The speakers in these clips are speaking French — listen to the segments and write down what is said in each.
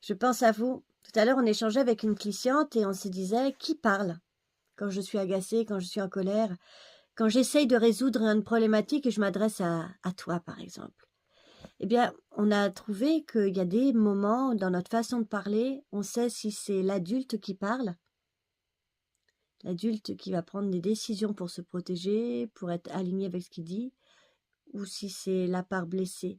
Je pense à vous. Tout à l'heure, on échangeait avec une cliente et on se disait qui parle quand je suis agacée, quand je suis en colère, quand j'essaye de résoudre une problématique et je m'adresse à toi, par exemple. Eh bien, on a trouvé qu'il y a des moments dans notre façon de parler, on sait si c'est l'adulte qui parle, l'adulte qui va prendre des décisions pour se protéger, pour être aligné avec ce qu'il dit, ou si c'est la part blessée.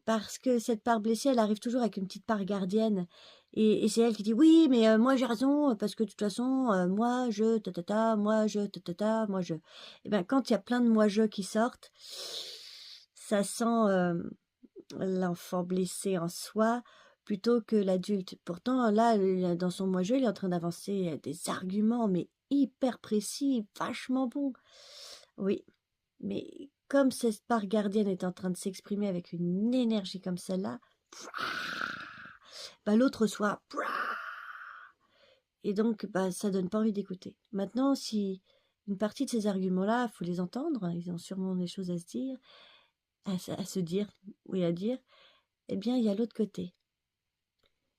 Parce que cette part blessée, elle arrive toujours avec une petite part gardienne. Et c'est elle qui dit oui, mais moi j'ai raison, parce que de toute façon, moi je ta, moi je ta, moi je. Et bien, quand il y a plein de moi je qui sortent, ça sent l'enfant blessé en soi plutôt que l'adulte. Pourtant, là, dans son moi je, il est en train d'avancer des arguments, mais hyper précis, vachement bons. Oui, mais comme cette part gardienne est en train de s'exprimer avec une énergie comme celle-là, bah, l'autre reçoit. Et donc, bah, ça donne pas envie d'écouter. Maintenant, si une partie de ces arguments-là, il faut les entendre, hein, ils ont sûrement des choses à se dire, à se dire, oui, à dire, eh bien, il y a l'autre côté.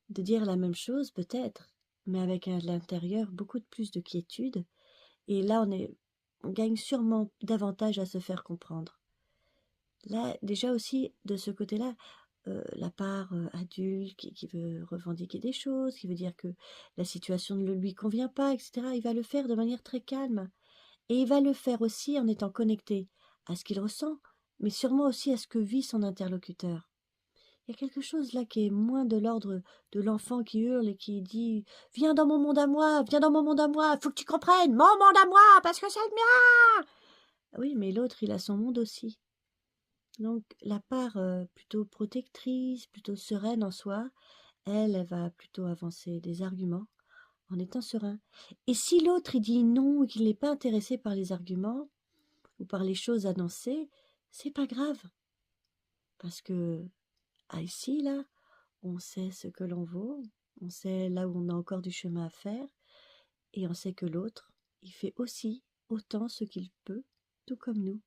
De dire la même chose, peut-être, mais avec à l'intérieur beaucoup de plus de quiétude. Et là, on gagne sûrement davantage à se faire comprendre. Là, déjà aussi, de ce côté-là, la part adulte qui veut revendiquer des choses, qui veut dire que la situation ne lui convient pas, etc., il va le faire de manière très calme. Et il va le faire aussi en étant connecté à ce qu'il ressent, mais sûrement aussi à ce que vit son interlocuteur. Il y a quelque chose là qui est moins de l'ordre de l'enfant qui hurle et qui dit viens dans mon monde à moi, viens dans mon monde à moi, faut que tu comprennes, mon monde à moi, parce que c'est le mien. Oui, mais l'autre, il a son monde aussi. Donc la part plutôt protectrice, plutôt sereine en soi, elle va plutôt avancer des arguments en étant serein. Et si l'autre il dit non ou qu'il n'est pas intéressé par les arguments ou par les choses annoncées, c'est pas grave. Parce que ici, là, on sait ce que l'on vaut, on sait là où on a encore du chemin à faire, et on sait que l'autre, il fait aussi autant ce qu'il peut, tout comme nous.